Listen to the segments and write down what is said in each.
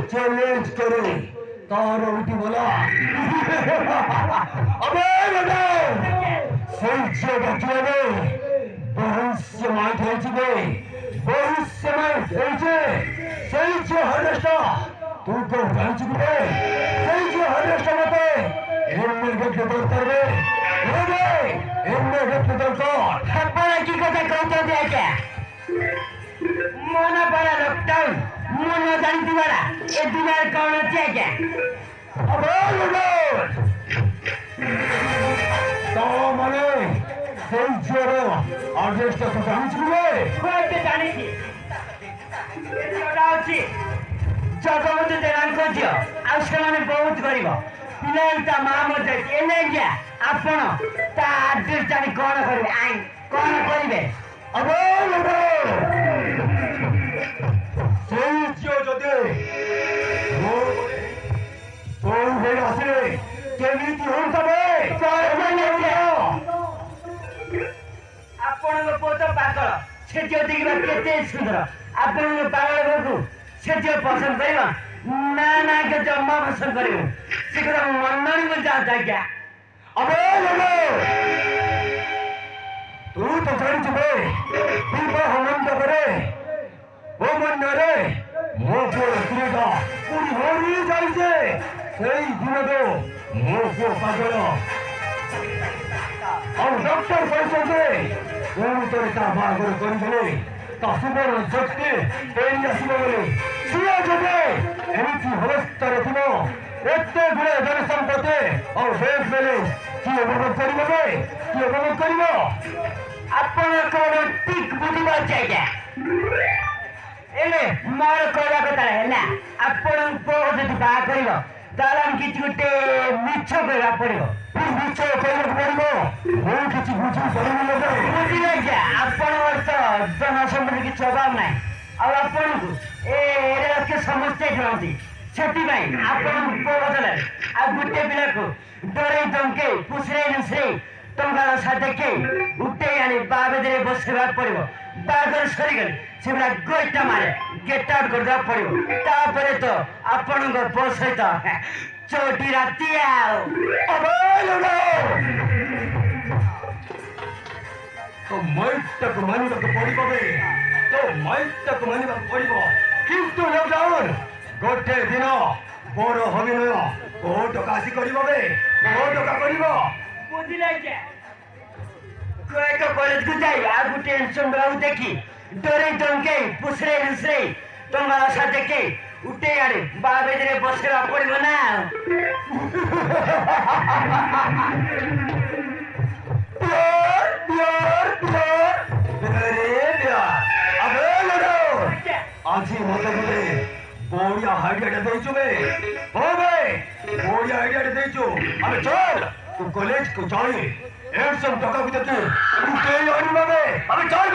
Challenge करे तार उठी बोला अबे सही बच्चे भविष्यमय खेलছিবে भविष्यमय খেলছে সেই যে হারেস্টা তুই তো জানছিবে সেই যে হারেস্টা মতে এমনি গেটে দর করবে এমনি গেটে দর কর তারপরে কি কথা কইতে দিয়েছে মনে পড়া লকডাউন মনে জানতে পারা এ দুনিয়ার কোন আছে আগে তো মানে সেই জোরে আদেশটা তো জানিছিলে হয়তো জানিছি এটা আছে জগবন্ধু দেরান করছিও ଆଉ ସେମାନେ ବହୁତ ଗରିବ ପିଲାଙ୍କୁ ତା ମା ମଧ୍ୟ ଏ ନେଇକି ଆପଣ ତା ଆଡ୍ରେସ ଜାଣି କଣ କରିବେ ଆଇ କଣ କରିବେ সেই ঝিও যদি আসলে কেমিতি হয়ে ଆପଣଙ୍କ ପୁଅ ତ ପାଗଳ ସେ ଝିଅ ଦେଖିବା କେତେ ସୁନ୍ଦର ଆପଣଙ୍କ ପାଗଳ ପୁଅକୁ ସେ ଝିଅ ପସନ୍ଦ କରିବ ନା ନା ଜମା ପସନ୍ଦ କରିବ ସେ କଥା ମନକୁ ଯାଆନ୍ତା ଆଜ୍ଞା ତୁ ତ ଜାଣିଛୁ ବିବାହ ମଣ୍ଡପରେ ଓ ମନରେ ମୋ ପୁଅ ସ୍ତ୍ରୀଟା କୋଉଠି ହରି ଯାଇଛି ସେଇ ଦିନଠୁ ମୋ ପୁଅ ପାଗଳ ଆଉ ଡକ୍ଟର କହିଛନ୍ତି ପୁଣି ତା ବାହାଘର କରିଥିଲେ ତା ସୁବର୍ଣ୍ଣ ଶକ୍ତି ଫେରି ଆସିବ ବୋଲି ସିଏ ଯଦି ଏମିତି ଅବସ୍ଥାରେ ଥିବ ଏତେ ଗୁଡ଼େ ଧନ ସମ୍ପତ୍ତି ଆଉ ବ୍ୟାଙ୍କ ବ୍ୟାଲେନ୍ସ କିଏ ଉପଭୋଗ କରିବ କିଏ ଉପଭୋଗ କରିବ ଆପଣ କଣ ଠିକ ବୁଝିପାରୁଛି ଆଜ୍ଞା ହେଲେ ମୋର କହିବା କଥା ହେଲା ଆପଣଙ୍କ ପୁଅ ଯଦି ବାହା କରିବ ତାହେଲେ ଆମେ କିଛି ଗୋଟେ ମିଛ କହିବାକୁ ପଡିବ ମିଛ କହିବାକୁ ପଡିବ ମୁଁ କିଛି ବୁଝିପାରିବି ବୁଝିଲେ ଆଜ୍ଞା ଆପଣଙ୍କର ତ ଧନ ସମ୍ପତ୍ତି କିଛି ଅଭାବ ନାହିଁ ଆଉ ଆପଣଙ୍କୁ ଏ ସମସ୍ତେ ଖେଳନ୍ତି ସେଥିପାଇଁ ଆପଣଙ୍କ ପୁଅ ବଦଳରେ ଆଉ ଗୋଟେ ପିଲାକୁ ଡରେଇ ଧମକେଇ ପୁଷରେଇ ନୁଷରେଇ ଟଙ୍କାର ସାଥେ ଉଠେଇ ଆଣି ବାବେଦରେ ବସେଇବାକୁ ପଡିବ ବାହାଘର ସରିଗଲେ ସେ ପୁରା ଗୋଇଟା ମାରେ ଗେଟ୍ ଆଉଟ୍ କରିଦେବାକୁ ପଡିବ ତାପରେ ତ ଆପଣଙ୍କ ପୁଅ ସହିତ ଚୋଟି ରାତି ଆଉ ତ ମାଇଟାକୁ ମାନିବାକୁ ପଡିବ ତ ମାଇଟାକୁ ମାନିବାକୁ ପଡିବ କିନ୍ତୁ ଲକଡାଉନ୍ ଗୋଟେ ଦିନ ବଡ ଅଭିନୟ କୋଉ ଟଙ୍କା ଆସି କରିବ କୋଉ ଟଙ୍କା କରିବ ବୁଝିଲେ ଆଜ୍ଞା ତୁ ଏକ କଲେଜକୁ ଯାଇ ଆଉ ଗୋଟେ ଏନସନ୍ ଦେଖି ଡରେଇ ଧମକେଇ ପୁଷରେଇ ନୁଷରେଇ ଟଙ୍କାର ଆଶା ଦେଖେଇ ଉଠେଇ ଆଣି ବାବେଦରେ ବସେଇବା ପଡିବ ନା ଆଜି ମତେ ଗୋଟେ ବଢିଆ ଆଇଡିଆଟେ ଦେଇଛୁ ବଢିଆ ଆଇଡିଆଟେ ଦେଇଛୁ ଆମେ ଚଲ ତୁ କଲେଜକୁ ଯାଇ ଏଡସନ୍ ଟଙ୍କାକୁ ଦେଖି ଉଠେଇ ଆଣିବା ଆମେ ଚଲ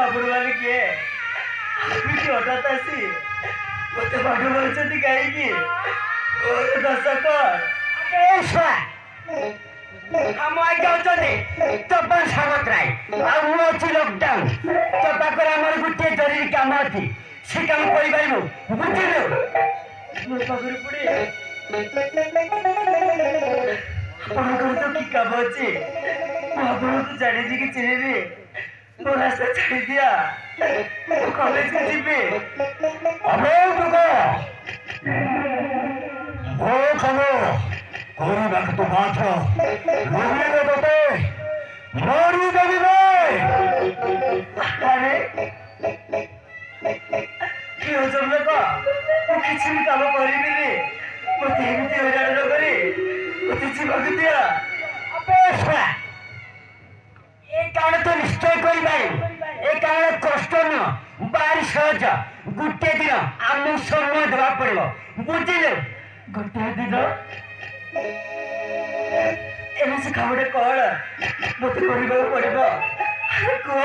ଆପଣମାନେ କିଏ? ଏମିତି ହଠାତ୍ ଆସି ମତେ ପାଠ ପଢୁଛନ୍ତି କାହିଁକି? ଦର୍ଶକ ଆମ ଆଜ୍ଞା ଅଛନ୍ତି ତପନ ସାମନ୍ତରାୟ ଆଉ ମୁଁ ଅଛି ଲକଡାଉନ। ତୋ ପାଖରେ ଆମର ଗୋଟିଏ ଜରୁରୀ କାମ ଅଛି, ସେ କାମ କରିପାରିବୁ ବୁଝିଲୁ? ମୋ ପାଖରେ ପୁଣି ଆପଣଙ୍କର ତ କି କାମ ଅଛି? ମୁଁ ଆପଣଙ୍କୁ ଜାଣିଛି କି ଚିହ୍ନିବି? ମୋ ରାସ୍ତା ଛାଡ଼ି ଦିଅ, ମୁଁ କଲେଜକୁ ଯିବି। अबे तुका वो चलो कोरी वक्त तो बात है लोही ने बते मारी देवी में ଆରେ କି ହଜମ ଲୋକ, ମୁଁ କିଛି ବି କାମ କରିବିନି। ମତେ ଏମିତି ହଇରାଣ ନ କରି ମତେ ଯିବାକୁ ଦିଅ। ଅପେକ୍ଷା ଏ କାମ ତ ନିଶ୍ଚୟ କରିପାରିବୁ। ଏ କାମ କଷ୍ଟ ନୁହଁ, ଭାରି ସହଜ। ଗୋଟିଏ ଦିନ ଆମକୁ ସମୟ ଦେବାକୁ ପଡିବ ବୁଝିଲୁ? ଗୋଟିଏ ଦିନ ଏବେ ସେ କାମଟା କଣ ମତେ କରିବାକୁ ପଡିବ? ଆରେ କୁହ।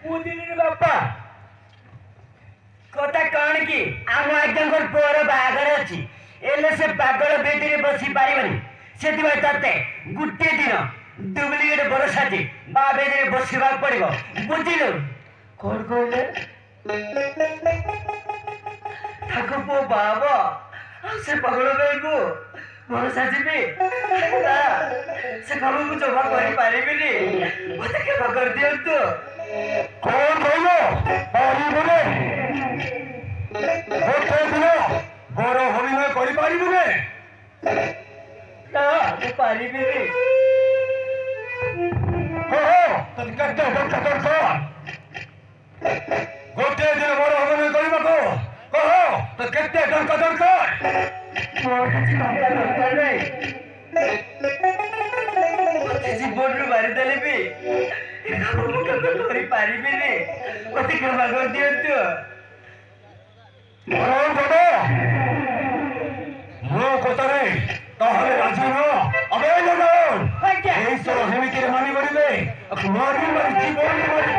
ବୁଝିଲୁ ବାପା? କଥା କଣ କି ଆମ ଆଜ୍ଞାଙ୍କର ପୁଅର ବାହାଘର ଅଛି, ହେଲେ ସେ ପାଗଳ ବେଦିରେ ବସି ପାରିବନି। ସେଥିପାଇଁ ତତେ ଗୋଟିଏ ଦିନ ଡୁପ୍ଲିକେଟ ବର ସାଜି ବା ବେଦିରେ ବସିବାକୁ ପଡିବ ବୁଝିଲୁ? କଣ କହିଲେ? ତାଙ୍କ ପୁଅ ବାବ ଆଉ ସେ ପାଗଳ ଭାଇକୁ ଭଲ ସାଜିବି? ନା, ସେ କାମକୁ ଜମା କରିପାରିବିନି। ମତେ କ୍ଷମା କରିଦିଅନ୍ତୁ। कौन बोलो पारी बोले गोटे दिन बड़ अभिनय करि पारिबुने ନା, ମୁଁ ପାରିବିନି। कहो तो केते टंका दरकार गोटे दिन बड़ अभिनय କରିବାକୁ कहो तो केते टंका दरकार ମୋର କିଛି ଟଙ୍କା ଦରକାର ନାହିଁ। ମତେ ଜୀବନରୁ ମାରିଦେଲେ ବି ଏ କାମ ମୁଁ କେବେ କରିପାରିବିନି। ମତେ କ୍ଷମା କରିଦିଅନ୍ତୁ। বড় বড় ମୋ କଥାରେ ତାହେଲେ ରାଜି ନୁହଁ? ଅବେ ଲଗନ এই সব হেমিকের মানি বলিবে মারি মারি জীবন মারি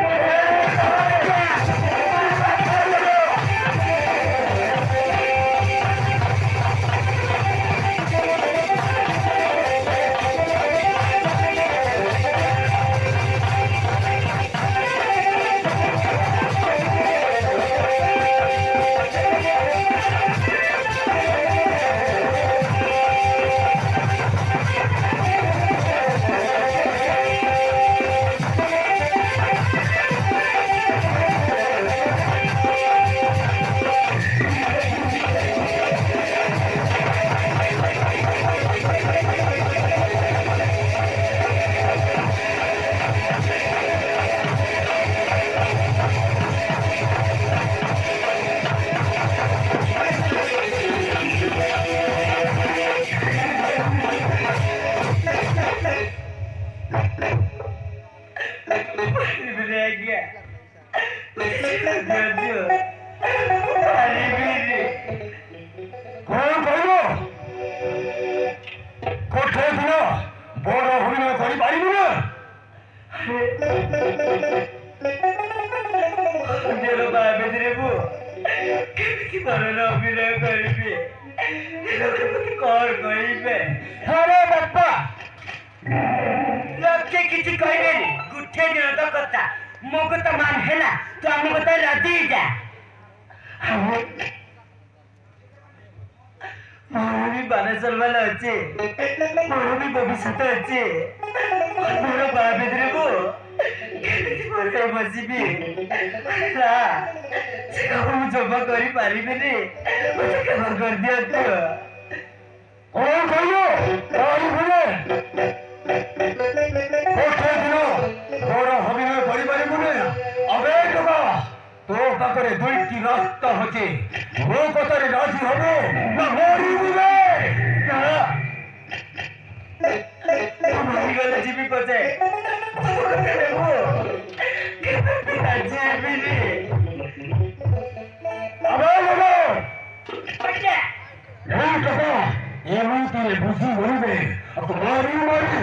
ପାରିବିନି ଆଜ୍ଞା। ଦିଅନ୍ତୁ। ପାରିବିନି। କଣ କହିବ ଗୋटे ଦିନ ବଡ ଅଭିନୟ କରିପାରିବୁ ନା ଅନ୍ୟର ବାବେଦିରେ ମୁଁ କେମିତି ଭଲରେ ଅଭିନୟ କରିବି? ଲୋକେ ମତେ କଣ କହିବେ? ଆରେ ବାପା ଲୋକେ କିଛି କହିବେନି, ଗୋଟିଏ ଦିନ ତ କଥା। ମୋ କଥା ମାନ ହେଲା, ତୁ ଆମ କଥା ରାଜି ହେଇଯା। ମୋର ବି ବାନେଶ୍ୱର ଅଛି, ମୋର ବି ଭବିଷ୍ୟତ ଅଛି। ମୋର ବାବେଦିରେ ମୁଁ କେମିତି ଭଲରେ ବସିବି? ନା, ସେ କାମ ମୁଁ ଜମା କରିପାରିବିନି। ମତେ କ୍ଷମା କରିଦିଅନ୍ତୁ। କଣ କହିବ ପାରିବୁନି ଗୋଟେ ଦିନ ବଡ ଅଭିନୟ କରିପାରିବୁନି? ଅବେ ଟଙ୍କା ତୋ ପାଖରେ ଦୁଇଟି ରାସ୍ତା ଅଛି ମୋ କଥାରେ ରାଜି ହବ ନା ମରିଯିବେ ମରିଗଲେ ଯିବି ପଛେ ଯିବିନି এই কথা এমনিতে বুঝি বলবে মারি মারি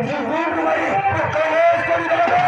জীবন মারি কলেজ করে দেবে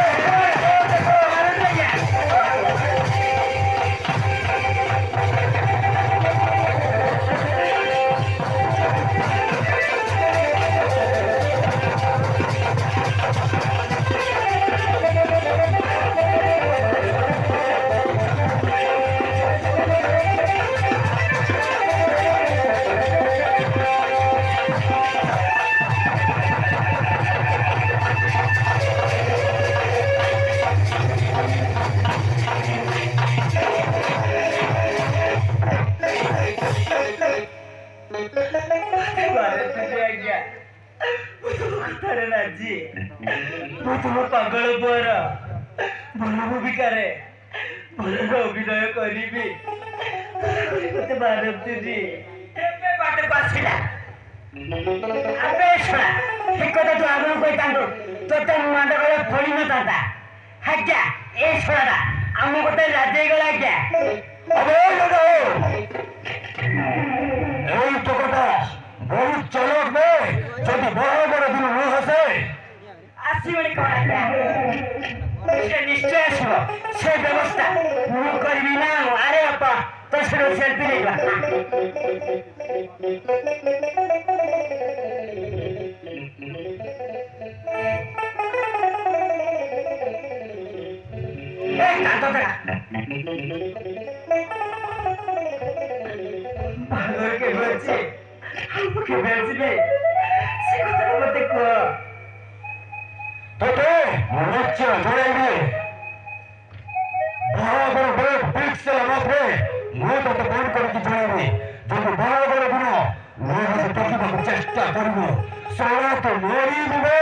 ପାଗଳ ପୁଅର ଭଲ ଭୂମିକାରେ ଭଲ ଅଭିନୟ କରିବି ମତେ ଭାରତୀରେ ଏବେ ବାଟକୁ ଆସିଲା ଆବେ ଶୁଣା ସେ କଥା ତୁ ଆଗରୁ କହିଥାନ୍ତୁ ତୋତେ ମାଣ୍ଡ କଲେ ଫଳି ନଥାନ୍ତା ଆଜ୍ଞା ଏ ଶୁଣାଟା ଆମ ଗୋଟେ ରାଜି ହେଇଗଲା ଆଜ୍ଞା এই টোকটা বহুত চলক বে যদি বড় বড় দিন ন হসে ଆସିବନି କଣ ଆଜ୍ଞା ସେ ନିଶ୍ଚୟ ଆସିବ ସେ ବ୍ୟବସ୍ଥା ମୁଁ କରିବି ନା ଆରେ ବାପା ତୋ ସହିତ ସେଲ୍ଫି ନେଇବା ବାହାଘର କେବେ ଅଛି କେବେ ଆସିବେ ସେ କଥା ମତେ କୁହ তোকে নিশ্চয় জড়াইবে বাহাগর বেদ পিক্সেল মাত্রে ମୁଁ ତତେ ଫୋନ କରିକି ଜଣାଇବି ଯଦି ବାହାଘର ଦିନ ମୋ ହାତ ଟେକିବାକୁ ଚେଷ୍ଟା କରିବୁ ଶଳା ତୁ ମରିଯିବେ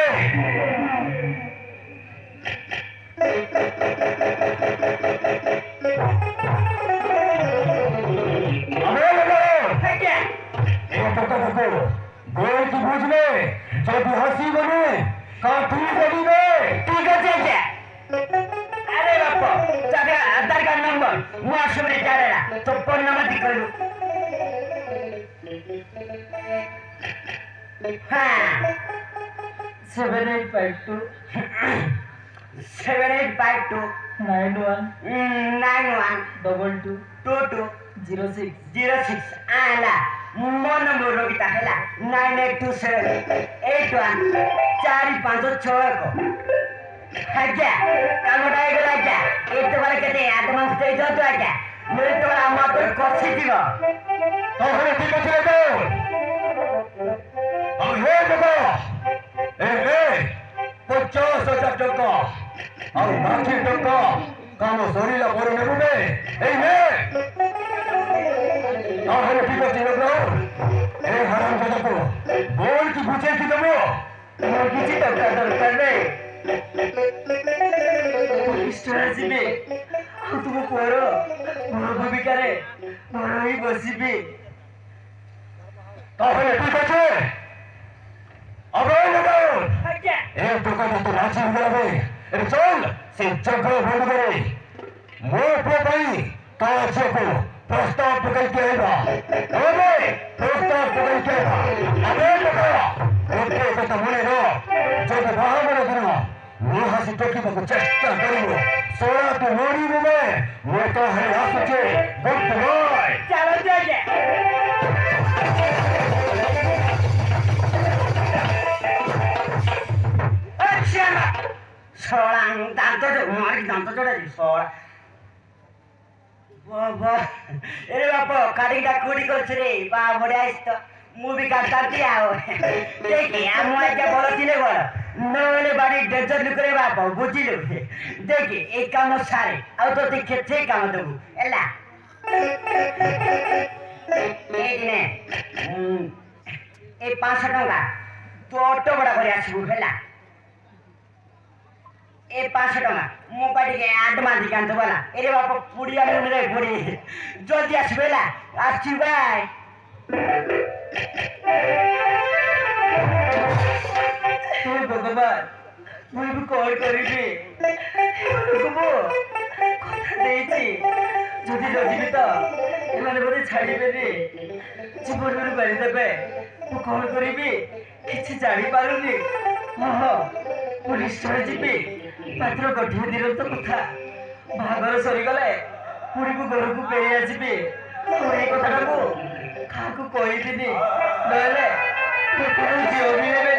ଆଜ୍ଞା ଏ ଟୋକାଟାକୁ ଗୋଇକି ବୁଝିଲେ ଯଦି ହସିବନି କାଠି କରିବେ ঠিক আছে আজ্ঞা আরে বাপ তাদের আধার কার্ড নম্বর ମୁଁ আসলে জানে না তো ফোন নাম্বার ঠিক করলু হ্যাঁ 7852 7852 91 91 22 22 06 06 ଆଲା ମୋ ନମ୍ବର ରଖିତା ହେଲା 982781 4561 ଆଜ୍ଞା କାମଟା ହେଇଗଲା ଆଜ୍ଞା ଏତେବେଳେ କେତେ ଆଡଭାନ୍ସ ଦେଇଦିଅନ୍ତୁ ଆଜ୍ଞା ମୁଁ ଏତେବେଳେ ଆମ ହାତରେ କଷିଯିବ তাহলে ঠিক আছে রে আমি হে দেখো এ 50,000 টাকা আর বাকি টাকা কাম সরিলা পরে নেবে এই নে তাহলে ঠিক আছে রে এই হারাম দাদাকে বল কি বুঝে কি দেবো ମୋର କିଛି ଟଙ୍କା ଦରକାର ନାହିଁ ଆସିବେ ଆଉ ତୁମ ପୁଅର ମୋର ଭୂମିକାରେ ମୋର ହିଁ ବସିବି তাহলে ঠিক আছে আবে লাগাও ଆଜ୍ଞା এই দোকানে তো রাজি হয়ে যাবে এটা চল সে জগহ বন্ধ করে ମୋ ପୁଅ ପାଇଁ ତା ଝିଅକୁ ପ୍ରସ୍ତାବ ପକାଇକି ଆଇବା ଏବେ ପ୍ରସ୍ତାବ ପକାଇକି ଆଇବା ଆବେ ଲୋକ ଗୋଟେ କଥା ମନେ ରହ ଯଦି ବାହାଘର ଦିନ ମୁଁ ହାସି ଟେକିବାକୁ ଚେଷ୍ଟା କରିବୁ ଶଳା ତୁ ମରିବୁ ବେ ମୁଁ ତାହେଲେ ଆସୁଛି ଗୁଡ୍ ବାଏ ଚାଲନ୍ତୁ ଆଜ୍ଞା ଶଳା ଦାନ୍ତ ମାରିକି ଦାନ୍ତ ଯୋଡ଼ାଛି ଶଳା এরে বাপ কাটিংটা কুড়ি করছে রে বা বড়ে আইস তো মুভি কাটতাছি আও দেখি আমি একটা বড় ছিলে বড় নইলে বাড়ি ডেজার লুকরে বাপ বুঝিলু দেখি এই কাম সারে আও তো দেখে ঠিক কাম দেবু এলা এই দিনে এই 500 টাকা তো অটো বড় করে আসবু হেলা ଏ 500 ଟଙ୍କା ମୋ ପାଇଁ ଟିକେ ଆଡଭାନ୍ସ ଟିକେ ଆଣିଥିବ ହେଲା ଏରେ ବାପ ପୁଡ଼ିଆ ମୁଣ୍ଡରେ ପଡ଼ି ଜଲ୍ଦି ଆସିବୁ ହେଲା ଆସିବୁ ବାଏ ହେ ଭଗବାନ ମୁଁ ଏବେ କଣ କରିବି ଏମାନଙ୍କୁ ମୁଁ କଥା ଦେଇଛି ଯଦି ରଜିବି ତ ଏମାନେ ବୋଧେ ଛାଡ଼ିବେନି ଜୀବନରୁ ମାରିଦେବେ ମୁଁ କଣ କରିବି କିଛି ଜାଣିପାରୁନି ହଁ ମୁଁ ନିଶ୍ଚୟ ଯିବି ମାତ୍ର ଗୋଟିଏ ଦିନ ତ କଥା ବାହାଘର ସରିଗଲେ ପୁଣି ମୁଁ ଘରକୁ ଫେରି ଆସିବି ଆଉ ଏଇ କଥାଟା ମୁଁ କାହାକୁ କହିବିନି ନହେଲେ ଝିଅ ମିଳିବେ